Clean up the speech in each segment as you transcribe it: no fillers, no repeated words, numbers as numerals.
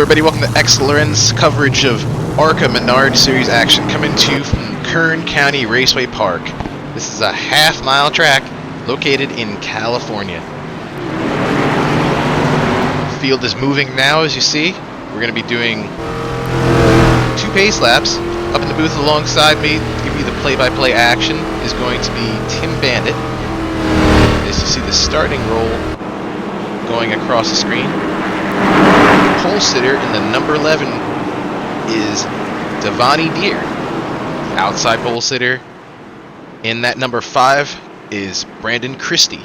everybody, welcome to X-Lorenz coverage of ARCA Menards Series action coming to you from Kern County Raceway Park. This is a half-mile track located in California. The field is moving now, as you see. We're going to be doing 2 pace laps. Up in the booth alongside me to give you the play-by-play action is going to be Tim Bandit. As you see the starting roll going across the screen. Pole sitter in the number 11 is Devani Deer. Outside pole sitter in that number 5 is Brandon Christie.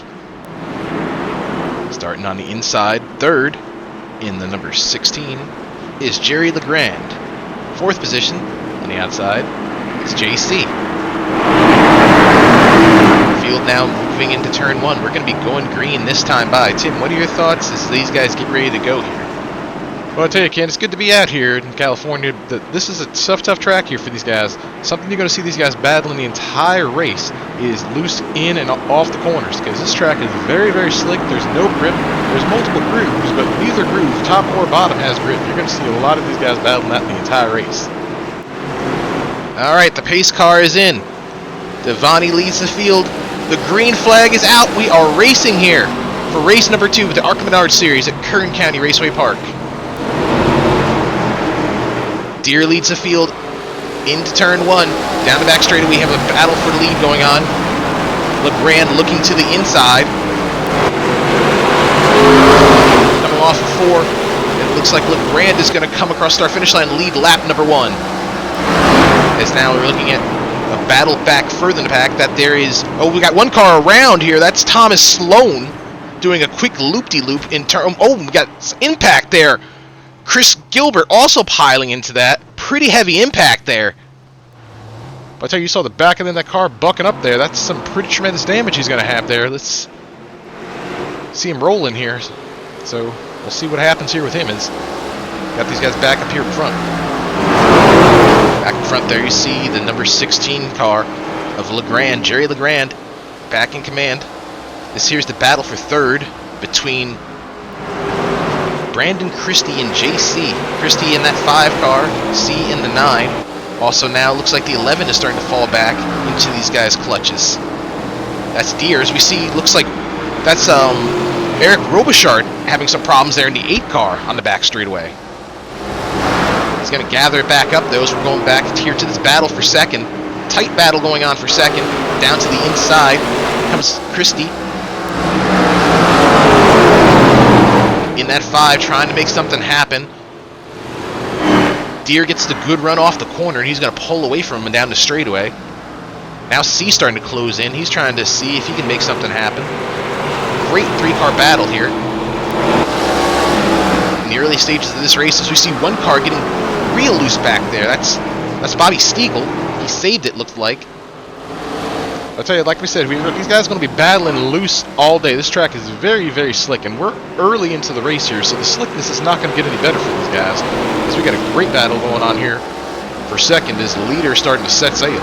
Starting on the inside, third in the number 16 is Jerry LeGrand. 4th position on the outside is JC. Field now moving into turn 1. We're going to be going green this time by. Tim, what are your thoughts as these guys get ready to go here? Well, I tell you, Ken, it's good to be out here in California. This is a tough track here for these guys. Something you're going to see these guys battling the entire race is loose in and off the corners, because this track is very, very slick. There's no grip. There's multiple grooves, but neither groove, top or bottom, has grip. You're going to see a lot of these guys battling that the entire race. All right, the pace car is in. Devani leads the field. The green flag is out. We are racing here for race number 2 of the ARCA Menards Series at Kern County Raceway Park. Deer leads the field into turn 1. Down the back straightaway, we have a battle for the lead going on. LeGrand looking to the inside. Coming off of 4. It looks like LeGrand is going to come across start finish line and lead lap number 1. As now we're looking at a battle back further in the pack. That there is, oh, we got one car around here. That's Thomas Sloan doing a quick loop-de-loop in turn. Oh, we got impact there. Chris Gilbert also piling into that. Pretty heavy impact there. But I tell you, you saw the back end of that car bucking up there. That's some pretty tremendous damage he's going to have there. Let's see him rolling here. So we'll see what happens here with him. Is got these guys back up here in front. Back in front there you see the number 16 car of LeGrand, Jerry LeGrand, back in command. This here's the battle for 3rd between Brandon Christie and JC. Christie in that 5 car, C in the 9. Also now looks like the 11 is starting to fall back into these guys' clutches. That's Deer. As we see, looks like that's Eric Robichard having some problems there in the 8 car on the back straightaway. He's going to gather it back up though as we're going back here to this battle for 2nd. Tight battle going on for 2nd. Down to the inside comes Christie. In that 5, trying to make something happen. Deer gets the good run off the corner, and he's going to pull away from him and down the straightaway. Now C starting to close in. He's trying to see if he can make something happen. Great 3-car battle here. In the early stages of this race, as we see one car getting real loose back there. That's Bobby Stiegel. He saved it, looked like. I'll tell you, like we said, these guys are going to be battling loose all day. This track is very, very slick, and we're early into the race here, so the slickness is not going to get any better for these guys. Because we got a great battle going on here for 2nd as the leader starting to set sail.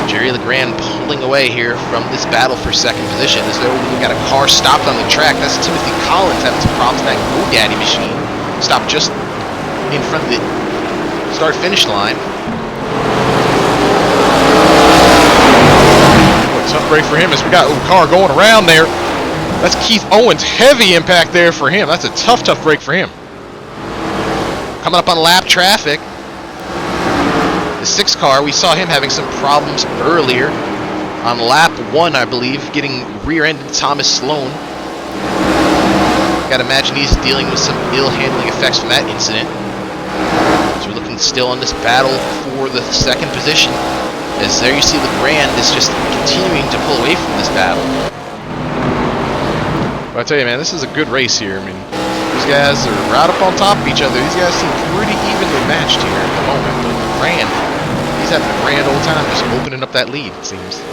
Jerry LeGrand pulling away here from this battle for 2nd position as though we got a car stopped on the track. That's Timothy Collins having some problems with that GoDaddy machine. Stopped just in front of the start-finish line. Tough break for him as we got a car going around there. That's Keith Owens. Heavy impact there for him. That's a tough break for him. Coming up on lap traffic. The 6 car, we saw him having some problems earlier on lap 1, I believe, getting rear-ended Thomas Sloan. Gotta imagine he's dealing with some ill handling effects from that incident. So we're looking still on this battle for the 2nd position. As there you see LeGrand is just continuing to pull away from this battle. But I tell you, man, this is a good race here. I mean, these guys are right up on top of each other. These guys seem pretty evenly matched here at the moment. But LeGrand, he's having a grand old time just opening up that lead, it seems.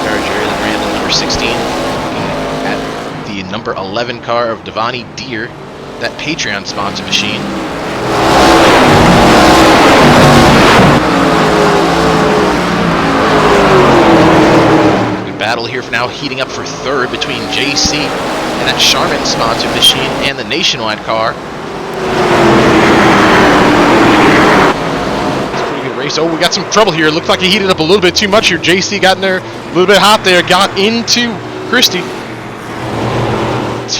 Jerry LeGrand, number 16, at the number 11 car of Devani Deer, that Patreon sponsor machine. battle here here for now, heating up for third between JC and that Charmin sponsored machine and the Nationwide car. It's a pretty good race. Oh, we got some trouble here. It looked like he heated up a little bit too much here. JC got in there a little bit hot there, got into Christie.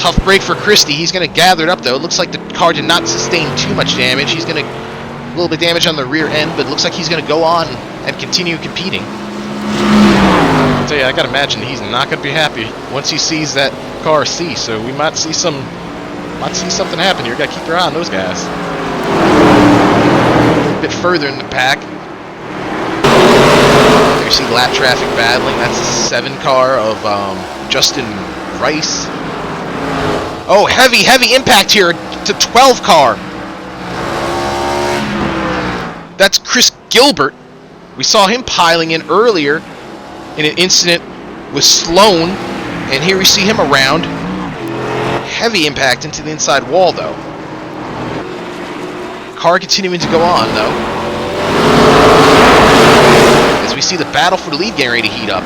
Tough break for Christie. He's going to gather it up though. It looks like the car did not sustain too much damage. He's going to a little bit damage on the rear end, but it looks like he's going to go on and continue competing. I'll tell you, I gotta imagine he's not gonna be happy once he sees that car C. So we might see something happen here. Gotta keep your eye on those guys. A bit further in the pack, there you see lap traffic battling. That's the 7 car of Justin Rice. Oh, heavy impact here to 12 car. That's Chris Gilbert. We saw him piling in earlier in an incident with Sloan, and here we see him around. Heavy impact into the inside wall, though. Car continuing to go on, though, as we see the battle for the lead getting ready to heat up.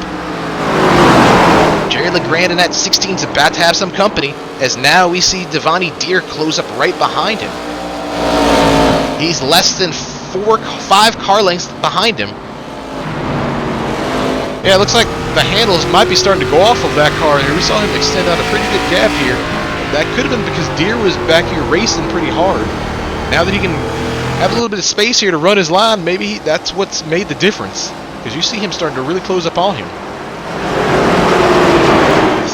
Jerry LeGrand in that 16 is about to have some company, as now we see Devani Deer close up right behind him. He's less than 5 car lengths behind him. Yeah, it looks like the handles might be starting to go off of that car here. We saw him extend out a pretty good gap here. That could have been because Deere was back here racing pretty hard. Now that he can have a little bit of space here to run his line, maybe that's what's made the difference. Because you see him starting to really close up on him.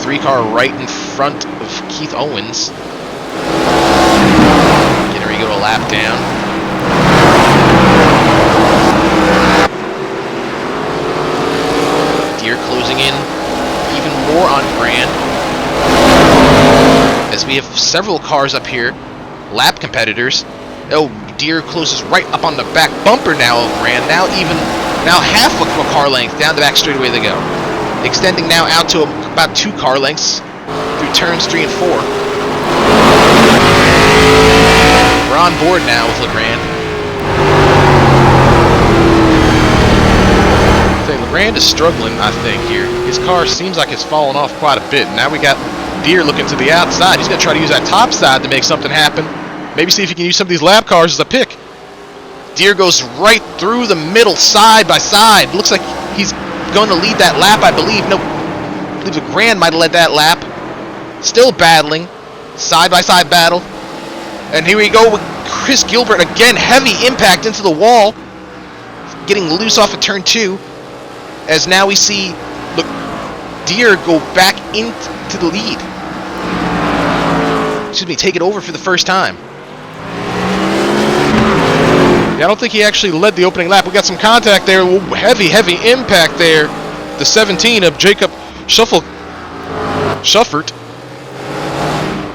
3 car right in front of Keith Owens. Getting ready to go a lap down. Deere closing in even more on Grand, as we have several cars up here, lap competitors. Oh, Deere closes right up on the back bumper now of Grand. Now half a car length down the back straightaway they go, extending now out to about 2 car lengths through turns 3 and 4. We're on board now with LeGrand. LeGrand is struggling, I think, here. His car seems like it's fallen off quite a bit. Now we got Deere looking to the outside. He's going to try to use that top side to make something happen. Maybe see if he can use some of these lap cars as a pick. Deere goes right through the middle, side by side. Looks like he's going to lead that lap, I believe. No, I believe LeGrand might have led that lap. Still battling. Side-by-side battle. And here we go with Chris Gilbert again. Heavy impact into the wall. Getting loose off of turn 2. As now we see Deere go back into the lead. Excuse me, take it over for the first time. Yeah, I don't think he actually led the opening lap. We got some contact there. Heavy impact there. The 17 of Jacob Schuffert.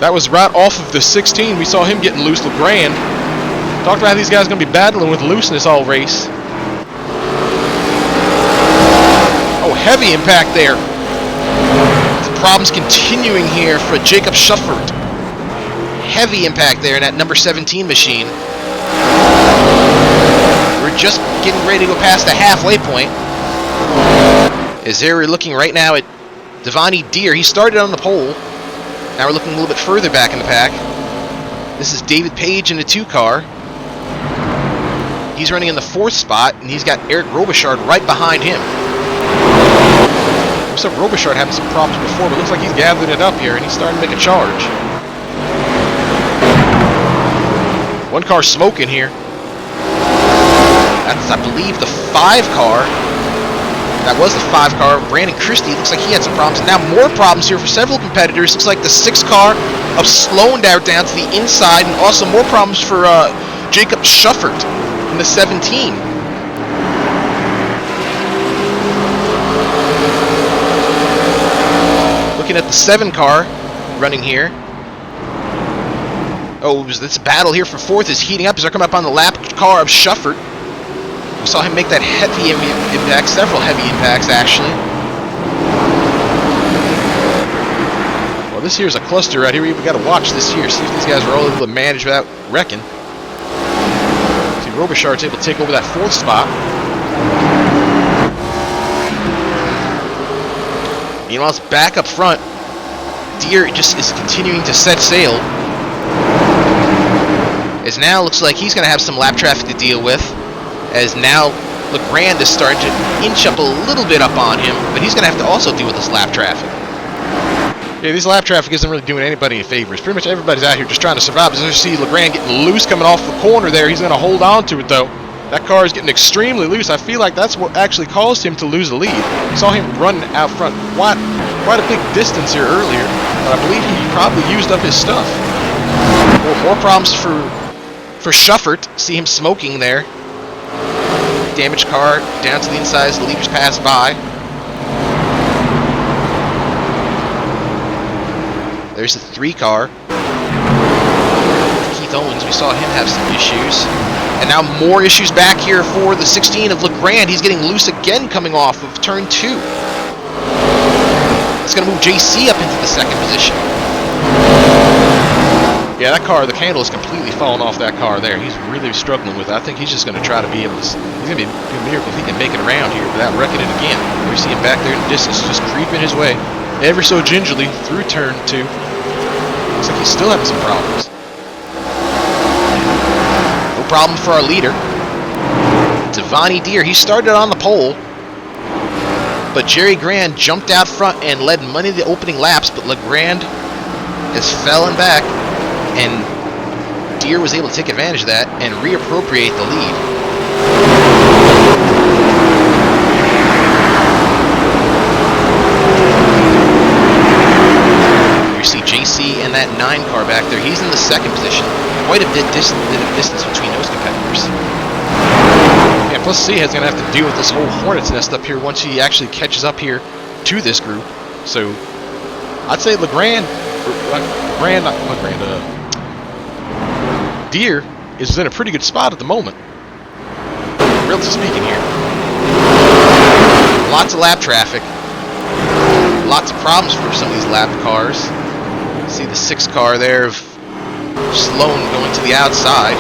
That was right off of the 16. We saw him getting loose. LeGrand. Talked about how these guys are going to be battling with looseness all race. Oh, heavy impact there. The problems continuing here for Jacob Schuffert. Heavy impact there in that number 17 machine. We're just getting ready to go past the halfway point. As there we're looking right now at Devani Deere. He started on the pole. Now we're looking a little bit further back in the pack. This is David Page in the 2 car. He's running in the 4th spot, and he's got Eric Robichard right behind him. We saw Robichard having some problems before, but it looks like he's gathered it up here, and he's starting to make a charge. 1 car smoking here. That's, I believe, the 5 car. That was the 5 car. Brandon Christie, looks like he had some problems. Now more problems here for several competitors. Looks like the 6 car of Sloan down to the inside, and also more problems for Jacob Schuffert in the 17. Looking at the 7 car running here. Oh, this battle here for 4th is heating up as they're coming up on the lap car of Schuffert. We saw him make that heavy impact, several heavy impacts actually. Well, this here's a cluster right here. We got to watch this here, see if these guys are all able to manage without wrecking. See, Robichard's able to take over that 4th spot. Meanwhile, it's back up front. Deere just is continuing to set sail. As now looks like he's going to have some lap traffic to deal with. As now LeGrand is starting to inch up a little bit up on him, but he's going to have to also deal with this lap traffic. Yeah, this lap traffic isn't really doing anybody any favors. Pretty much everybody's out here just trying to survive. As you see LeGrand getting loose coming off the corner there, he's going to hold on to it though. That car is getting extremely loose. I feel like that's what actually caused him to lose the lead. You saw him run out front quite a big distance here earlier, but I believe he probably used up his stuff. More problems for Schuffert. See him smoking there. Damaged car down to the inside as the leaders pass by. There's the 3 car. Keith Owens, we saw him have some issues. And now more issues back here for the 16 of LeGrand. He's getting loose again coming off of turn 2. It's going to move JC up into the 2nd position. Yeah, that car, the candle is completely falling off that car there. He's really struggling with it. I think he's just going to try to be able to... He's going to be a miracle if he can make it around here without wrecking it again. We see him back there in the distance, just creeping his way ever so gingerly through turn 2. Looks like he's still having some problems. No problem for our leader. Devani Deere, he started on the pole. But Jerry Grand jumped out front and led many of the opening laps, but LeGrand has fallen back. And Deere was able to take advantage of that and reappropriate the lead. You see JC and that 9 car back there. He's in the 2nd position. Quite a bit of distance between those competitors. Yeah, plus C is going to have to deal with this whole hornet's nest up here once he actually catches up here to this group. So I'd say Deere is in a pretty good spot at the moment, relatively speaking here. Lots of lap traffic. Lots of problems for some of these lap cars. See the 6 car there of Sloan going to the outside.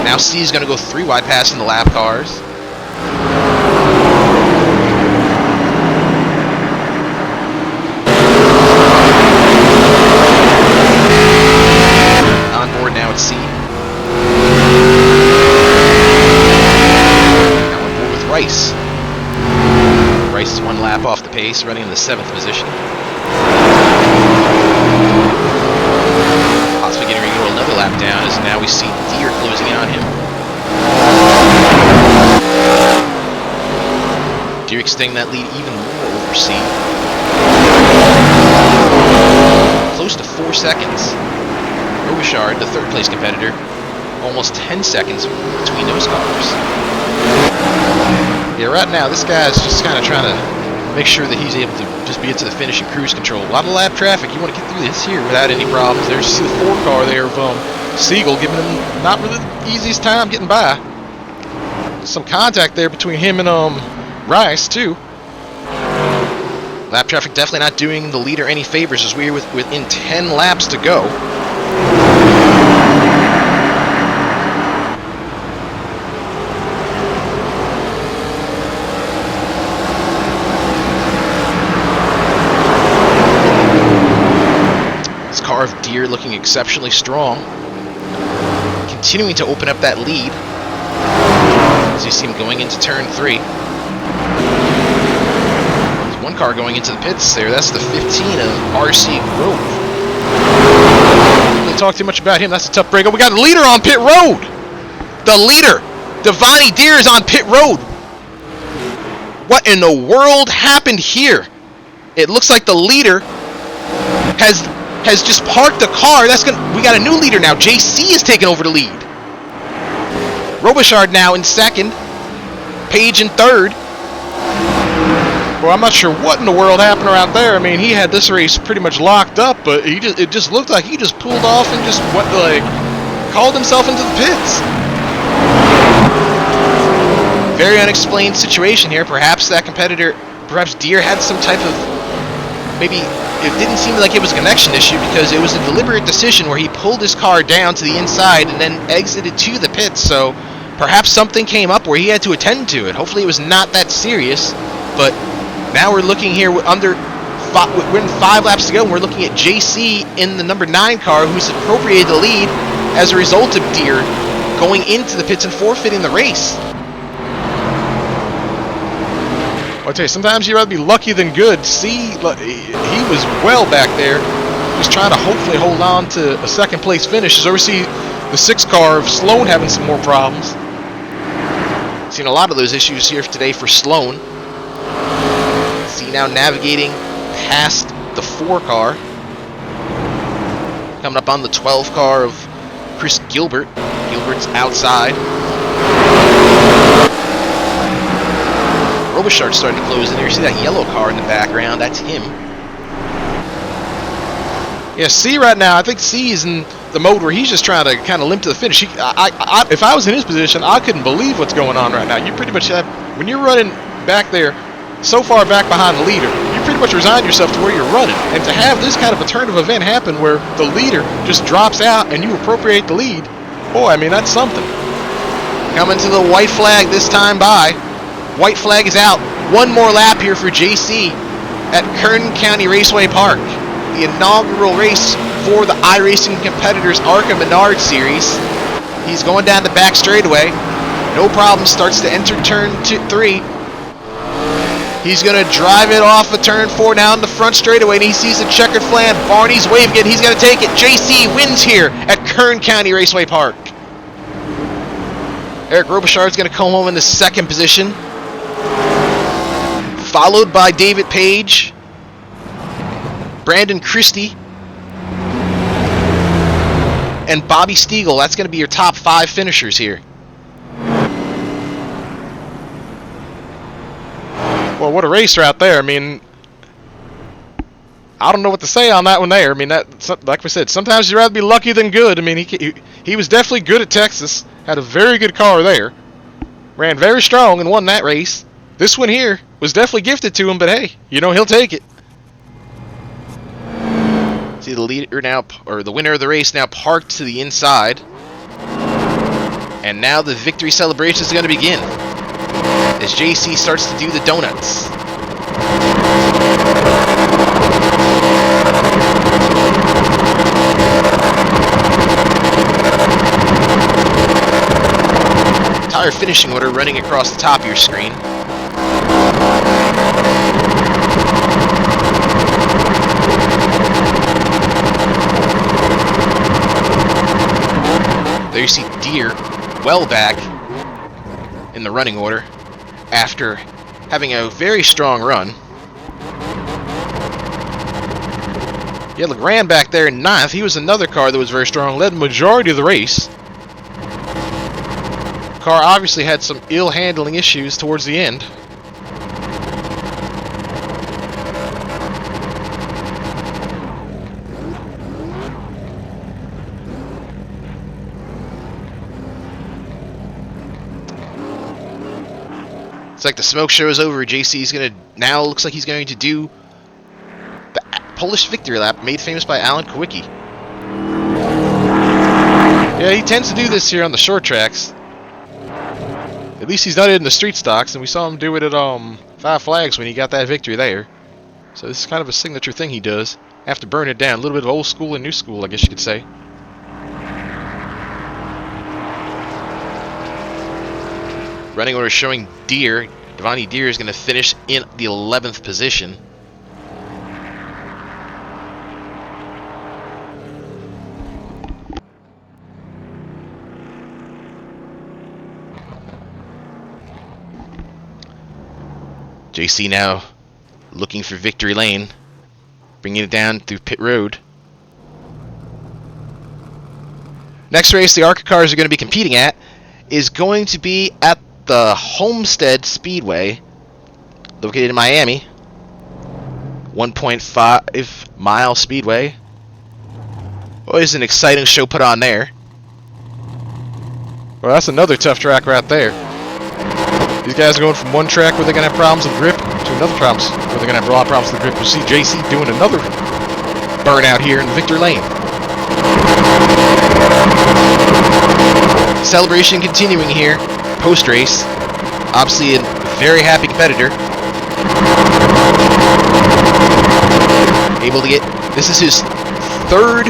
Now C is going to go 3 wide passing the lap cars. Now it's C. Now on board with Rice. Rice is 1 lap off the pace, running in the 7th position. Possibly getting ready to go another lap down, as now we see Deere closing in on him. Deere extending that lead even more over C. Close to 4 seconds. Robichard, the 3rd place competitor, almost 10 seconds between those cars. Yeah, right now this guy's just kind of trying to make sure that he's able to just be into the finish and cruise control. A lot of lap traffic. You want to get through this here without any problems. There's the 4 car there of Siegel giving him not really the easiest time getting by. Some contact there between him and Rice too. Lap traffic definitely not doing the leader any favors as we're within 10 laps to go. This car of Deere looking exceptionally strong. Continuing to open up that lead. As you see him going into turn 3. There's 1 car going into the pits there. That's the 15 of RC Grove. Talk too much about him. That's a tough break. Oh, we got a leader on pit road. The leader, Devani Deere, is on pit road. What in the world happened here? It looks like the leader has just parked the car. We got a new leader now. JC is taking over the lead. Robichard now in 2nd. Page in 3rd. Well, I'm not sure what in the world happened around there. I mean, he had this race pretty much locked up, but it just looked like he just pulled off and just called himself into the pits. Very unexplained situation here. Perhaps that competitor, perhaps Deere had some type of, maybe it didn't seem like it was a connection issue because it was a deliberate decision where he pulled his car down to the inside and then exited to the pits. So perhaps something came up where he had to attend to it. Hopefully it was not that serious, but Now we're looking here we're in 5 laps to go, and we're looking at JC in the number 9 car, who's appropriated the lead as a result of Deere going into the pits and forfeiting the race. I'll tell you, sometimes you'd rather be lucky than good. See, he was well back there. He was trying to hopefully hold on to a second place finish. So we see the 6 car of Sloan having some more problems. Seen a lot of those issues here today for Sloan. See now navigating past the 4 car. Coming up on the 12 car of Chris Gilbert. Gilbert's outside. Robichard's starting to close in here. You see that yellow car in the background? That's him. Yeah, C right now, I think C is in the mode where he's just trying to kind of limp to the finish. If I was in his position, I couldn't believe what's going on right now. You pretty much have, when you're running back there, so far back behind the leader, you pretty much resign yourself to where you're running. And to have this kind of a turn of event happen where the leader just drops out and you appropriate the lead, boy, I mean, that's something. Coming to the white flag this time by. White flag is out. One more lap here for JC at Kern County Raceway Park. The inaugural race for the iRacing competitors ARCA Menards Series. He's going down the back straightaway. No problem. Starts to enter turn 3. He's going to drive it off of turn 4 down the front straightaway, and he sees a checkered flag. Barney's waving it. He's going to take it. JC wins here at Kern County Raceway Park. Eric Robichard's going to come home in the 2nd position, followed by David Page, Brandon Christie, and Bobby Stiegel. That's going to be your top 5 finishers here. Well, what a race right there. I mean, I don't know what to say on that one there. I mean, that, like we said, sometimes you'd rather be lucky than good. I mean, he was definitely good at Texas. Had a very good car there. Ran very strong and won that race. This one here was definitely gifted to him, but hey, you know, he'll take it. See the leader now, or the winner of the race now parked to the inside. And now the victory celebration is going to begin as JC starts to do the donuts. Tire finishing order running across the top of your screen. There you see Deere well back in the running order after having a very strong run. Yeah, Legrand back there in 9th. He was another car that was very strong, led the majority of the race. Car obviously had some ill handling issues towards the end. It's like the smoke show is over. JC's gonna now looks like he's going to do the Polish victory lap made famous by Alan Kowicki. Yeah, he tends to do this here on the short tracks. At least he's done it in the street stocks, and we saw him do it at 5 Flags when he got that victory there. So this is kind of a signature thing he does. Have to burn it down. A little bit of old school and new school, I guess you could say. Running order showing Deere. Devani Deere is going to finish in the 11th position. JC now looking for victory lane, bringing it down through pit road. Next race the ARCA cars are going to be competing at is going to be at the Homestead Speedway, located in Miami. 1.5 mile speedway. Always an exciting show put on there. Well, that's another tough track right there. These guys are going from one track where they're going to have problems with grip to another problems where they're going to have a lot of problems with grip. We'll see JC doing another burnout here in the victory lane. Celebration continuing here, post-race. Obviously a very happy competitor. Able to get, this is his third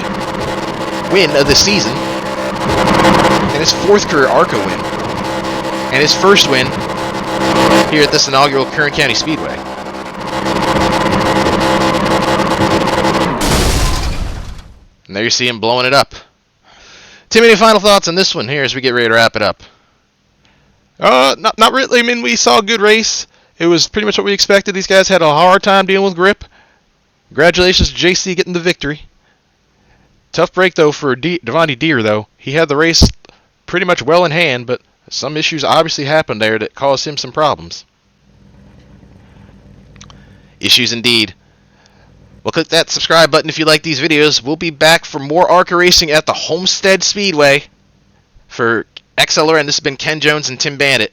win of the season, and his fourth career ARCA win, and his first win here at this inaugural Kern County Speedway. And there you see him blowing it up. Tim, any final thoughts on this one here as we get ready to wrap it up? Not really. I mean, we saw a good race. It was pretty much what we expected. These guys had a hard time dealing with grip. Congratulations to JC getting the victory. Tough break, though, for Devontae Deere, though. He had the race pretty much well in hand, but some issues obviously happened there that caused him some problems. Issues indeed. Well, click that subscribe button if you like these videos. We'll be back for more ARCA racing at the Homestead Speedway. For XLR, and this has been Ken Jones and Tim Bandit.